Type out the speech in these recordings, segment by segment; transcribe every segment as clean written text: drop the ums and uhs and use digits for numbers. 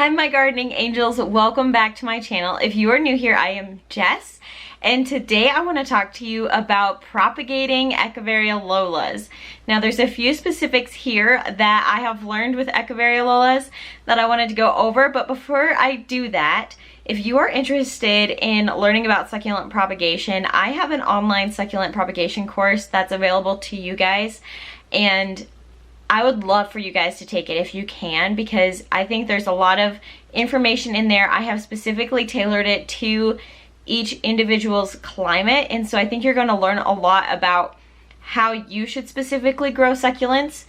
Hi my gardening angels, welcome back to my channel. If you are new here, I am Jess, and today I want to talk to you about propagating Echeveria Lolas. Now there's a few specifics here that I have learned with Echeveria Lolas that I wanted to go over, but before I do that, if you are interested in learning about succulent propagation, I have an online succulent propagation course that's available to you guys, and I would love for you guys to take it if you can, because I think there's a lot of information in there. I have specifically tailored it to each individual's climate, and so I think you're going to learn a lot about how you should specifically grow succulents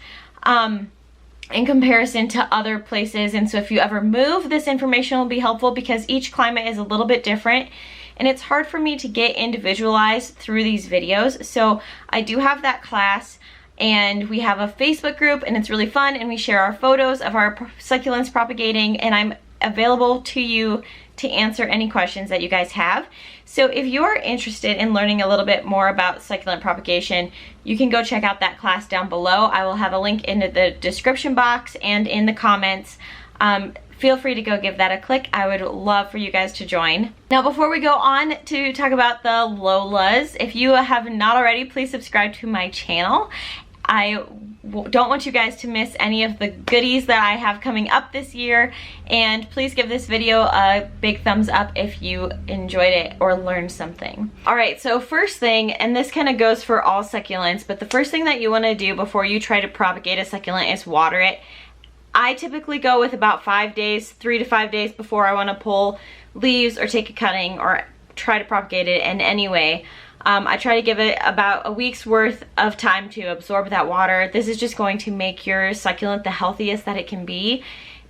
in comparison to other places. And so if you ever move, this information will be helpful because each climate is a little bit different, and it's hard for me to get individualized through these videos. So I do have that class, and we have a Facebook group, and it's really fun, and we share our photos of our succulents propagating, and I'm available to you to answer any questions that you guys have. So if you're interested in learning a little bit more about succulent propagation, you can go check out that class down below. I will have a link in the description box and in the comments. Feel free to go give that a click. I would love for you guys to join. Now before we go on to talk about the Lolas, if you have not already, please subscribe to my channel. I don't want you guys to miss any of the goodies that I have coming up this year, and please give this video a big thumbs up if you enjoyed it or learned something. Alright, so first thing, and this kind of goes for all succulents, but the first thing that you want to do before you try to propagate a succulent is water it. I typically go with about 5 days, 3 to 5 days before I want to pull leaves or take a cutting or try to propagate it in any way. I try to give it about a week's worth of time to absorb that water. This is just going to make your succulent the healthiest that it can be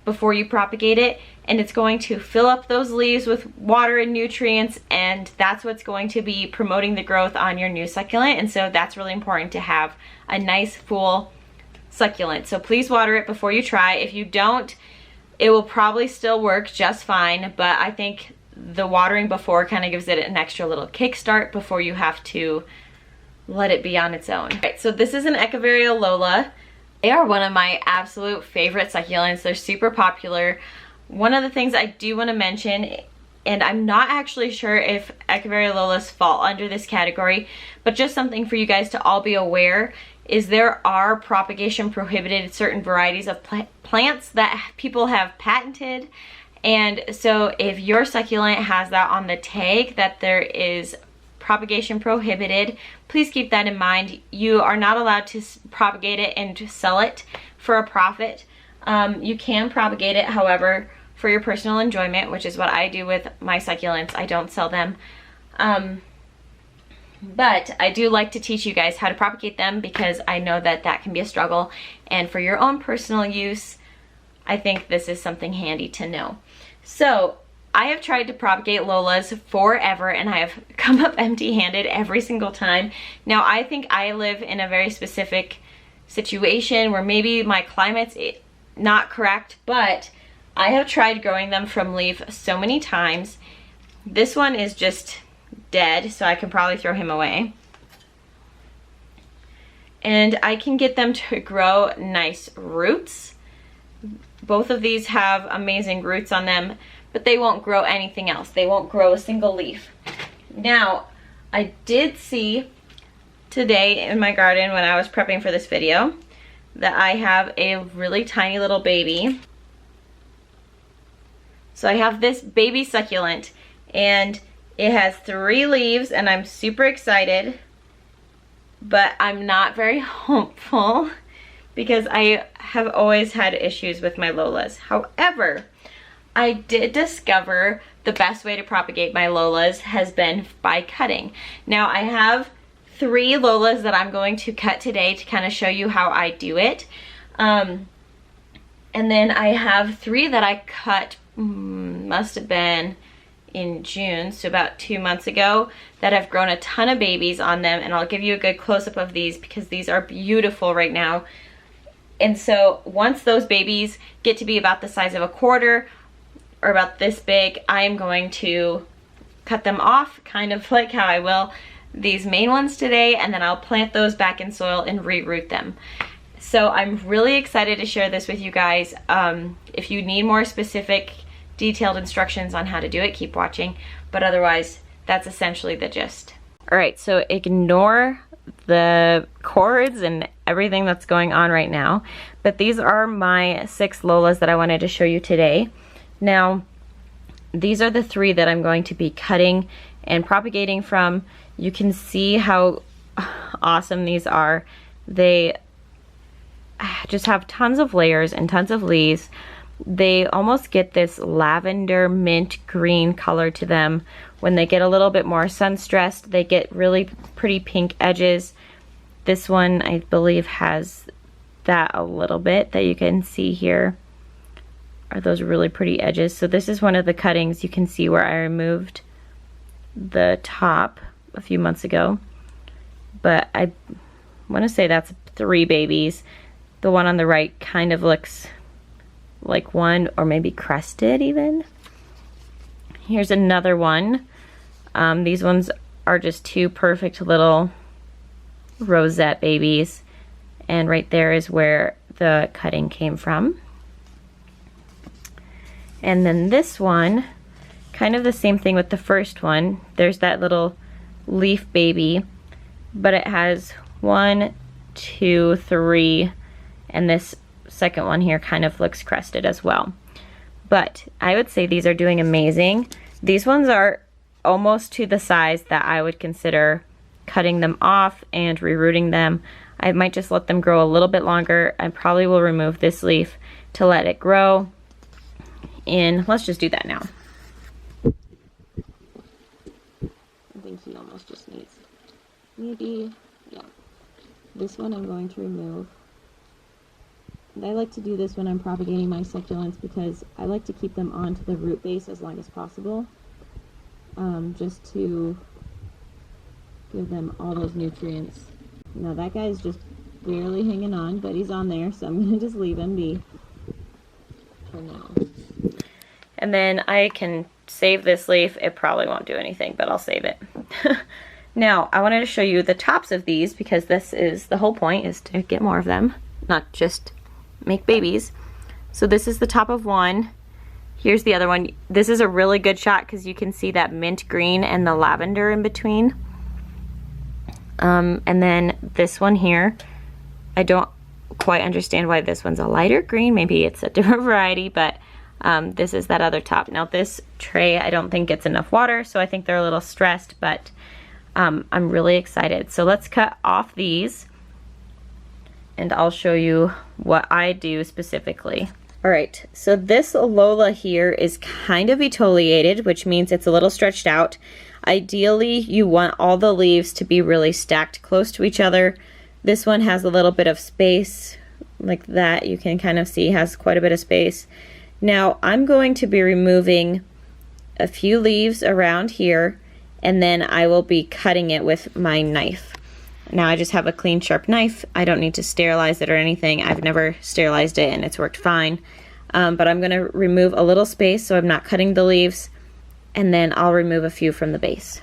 before you propagate it, and it's going to fill up those leaves with water and nutrients, and that's what's going to be promoting the growth on your new succulent. And so that's really important to have a nice full succulent. So please water it before you try. If you don't, it will probably still work just fine, but I think the watering before kind of gives it an extra little kickstart before you have to let it be on its own. Right, so this is an Echeveria Lola. They are one of my absolute favorite succulents. They're super popular. One of the things I do want to mention, and I'm not actually sure if Echeveria Lolas fall under this category, but just something for you guys to all be aware, is there are propagation prohibited certain varieties of plants that people have patented. And so if your succulent has that on the tag that there is propagation prohibited, please keep that in mind. You are not allowed to propagate it and to sell it for a profit. You can propagate it, however, for your personal enjoyment, which is what I do with my succulents. I don't sell them. But I do like to teach you guys how to propagate them because I know that that can be a struggle. And for your own personal use, I think this is something handy to know. So I have tried to propagate Lolas forever, and I have come up empty-handed every single time. Now I think I live in a very specific situation where maybe my climate's not correct, but I have tried growing them from leaf so many times. This one is just dead, so I can probably throw him away. And I can get them to grow nice roots. Both of these have amazing roots on them, but they won't grow anything else. They won't grow a single leaf. Now, I did see today in my garden when I was prepping for this video that I have a really tiny little baby. So I have this baby succulent, and it has 3 leaves, and I'm super excited, but I'm not very hopeful because I have always had issues with my Lolas. However, I did discover the best way to propagate my Lolas has been by cutting. Now I have 3 Lolas that I'm going to cut today to kind of show you how I do it. And then I have 3 that I cut, must have been in June, so about 2 months ago, that have grown a ton of babies on them, and I'll give you a good close-up of these because these are beautiful right now. And so once those babies get to be about the size of a quarter or about this big, I am going to cut them off, kind of like how I will these main ones today, and then I'll plant those back in soil and reroot them. So I'm really excited to share this with you guys. If you need more specific detailed instructions on how to do it, keep watching, but otherwise that's essentially the gist. All right, so ignore the cords and everything that's going on right now, but these are my 6 Lolas that I wanted to show you today. Now, these are the 3 that I'm going to be cutting and propagating from. You can see how awesome these are. They just have tons of layers and tons of leaves. They almost get this lavender mint green color to them. When they get a little bit more sun stressed, they get really pretty pink edges. This one I believe has that a little bit that you can see here are those really pretty edges. So this is one of the cuttings. You can see where I removed the top a few months ago, but I want to say that's 3 babies. The one on the right kind of looks like one, or maybe crested even. Here's another one. These ones are just 2 perfect little rosette babies, and right there is where the cutting came from. And then this one, kind of the same thing with the first one. There's that little leaf baby, but it has 1, 2, 3, and this second one here kind of looks crested as well. But I would say these are doing amazing. These ones are almost to the size that I would consider cutting them off and rerooting them. I might just let them grow a little bit longer. I probably will remove this leaf to let it grow. And let's just do that now. I think he almost just needs, maybe, yeah. This one I'm going to remove. And I like to do this when I'm propagating my succulents because I like to keep them onto the root base as long as possible, just to give them all those nutrients. Now that guy's just barely hanging on, but he's on there, so I'm going to just leave him be for now. And then I can save this leaf. It probably won't do anything, but I'll save it. Now, I wanted to show you the tops of these because this is the whole point, is to get more of them, not just make babies. So this is the top of one. Here's the other one. This is a really good shot because you can see that mint green and the lavender in between. And then this one here, I don't quite understand why this one's a lighter green. Maybe it's a different variety, but this is that other top. Now this tray I don't think gets enough water, so I think they're a little stressed, but I'm really excited. So let's cut off these and I'll show you what I do specifically. All right, so this Lola here is kind of etiolated, which means it's a little stretched out. Ideally, you want all the leaves to be really stacked close to each other. This one has a little bit of space like that. You can kind of see has quite a bit of space. Now, I'm going to be removing a few leaves around here, and then I will be cutting it with my knife. Now I just have a clean, sharp knife. I don't need to sterilize it or anything. I've never sterilized it and it's worked fine. But I'm gonna remove a little space so I'm not cutting the leaves, and then I'll remove a few from the base.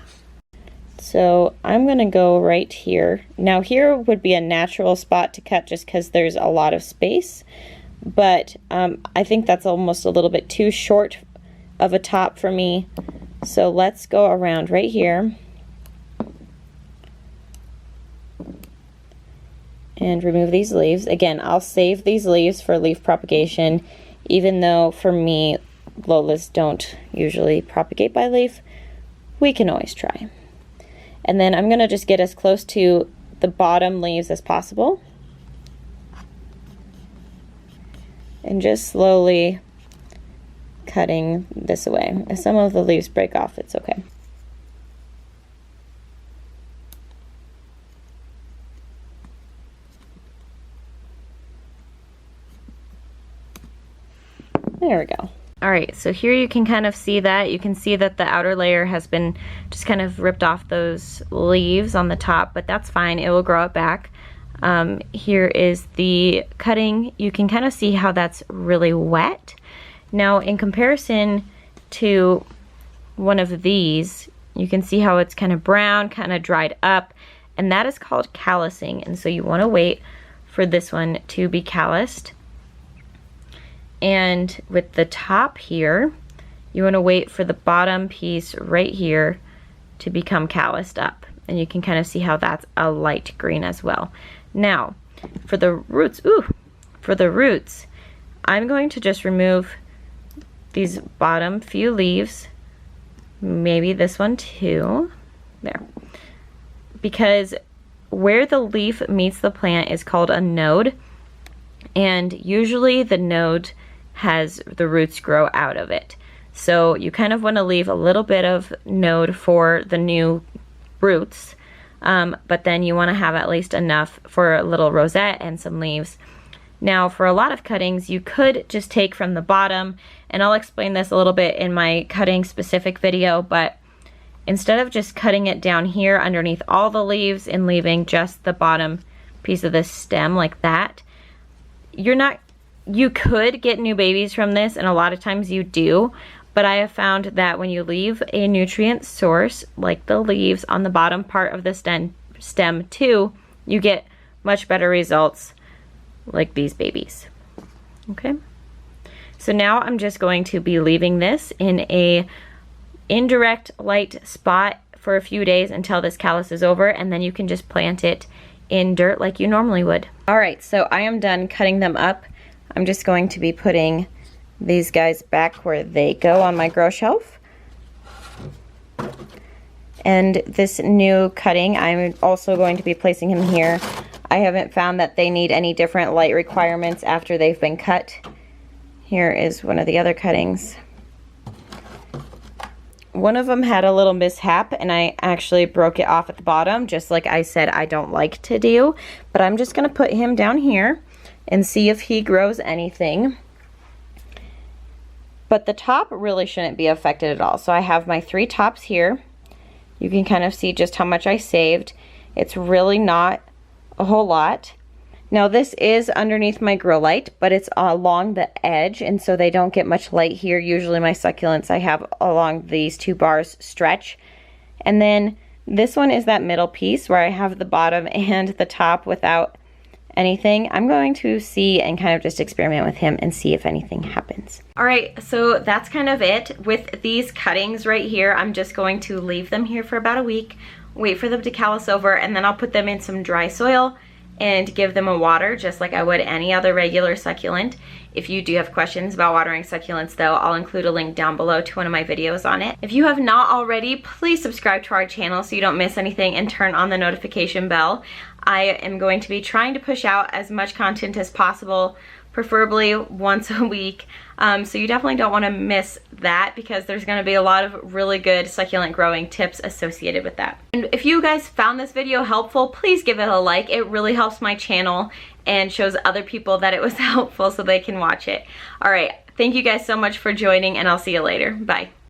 So I'm gonna go right here. Now here would be a natural spot to cut just because there's a lot of space, but I think that's almost a little bit too short of a top for me. So let's go around right here and remove these leaves. Again, I'll save these leaves for leaf propagation, even though for me, Lolas don't usually propagate by leaf. We can always try. And then I'm gonna just get as close to the bottom leaves as possible. And just slowly cutting this away. If some of the leaves break off, it's okay. There we go. All right, so here you can kind of see that. You can see that the outer layer has been just kind of ripped off those leaves on the top, but that's fine. It will grow it back. Here is the cutting. You can kind of see how that's really wet. Now, in comparison to one of these, you can see how it's kind of brown, kind of dried up, and that is called callusing. And so you want to wait for this one to be calloused. And with the top here, you want to wait for the bottom piece right here to become calloused up. And you can kind of see how that's a light green as well. Now, for the roots, I'm going to just remove these bottom few leaves, maybe this one too, there. Because where the leaf meets the plant is called a node, and usually the node has the roots grow out of it. So you kind of want to leave a little bit of node for the new roots, but then you want to have at least enough for a little rosette and some leaves. Now for a lot of cuttings, you could just take from the bottom, and I'll explain this a little bit in my cutting specific video, but instead of just cutting it down here underneath all the leaves and leaving just the bottom piece of the stem like that, you could get new babies from this, and a lot of times you do, but I have found that when you leave a nutrient source like the leaves on the bottom part of the stem too, you get much better results like these babies. Okay, so now I'm just going to be leaving this in a indirect light spot for a few days until this callus is over, and then you can just plant it in dirt like you normally would. Alright, so I am done cutting them up. I'm just going to be putting these guys back where they go on my grow shelf. And this new cutting, I'm also going to be placing him here. I haven't found that they need any different light requirements after they've been cut. Here is one of the other cuttings. One of them had a little mishap, and I actually broke it off at the bottom, just like I said I don't like to do. But I'm just going to put him down here and see if he grows anything. But the top really shouldn't be affected at all. So I have my 3 tops here. You can kind of see just how much I saved. It's really not a whole lot. Now this is underneath my grow light, but it's along the edge, and so they don't get much light here. Usually my succulents I have along these 2 bars stretch. And then this one is that middle piece where I have the bottom and the top without anything. I'm going to see and kind of just experiment with him and see if anything happens. Alright, so that's kind of it. With these cuttings right here, I'm just going to leave them here for about a week, wait for them to callus over, and then I'll put them in some dry soil and give them a water just like I would any other regular succulent. If you do have questions about watering succulents though, I'll include a link down below to one of my videos on it. If you have not already, please subscribe to our channel so you don't miss anything and turn on the notification bell. I am going to be trying to push out as much content as possible, preferably once a week. So you definitely don't want to miss that, because there's going to be a lot of really good succulent growing tips associated with that. And if you guys found this video helpful, please give it a like. It really helps my channel and shows other people that it was helpful so they can watch it. Alright, thank you guys so much for joining, and I'll see you later. Bye.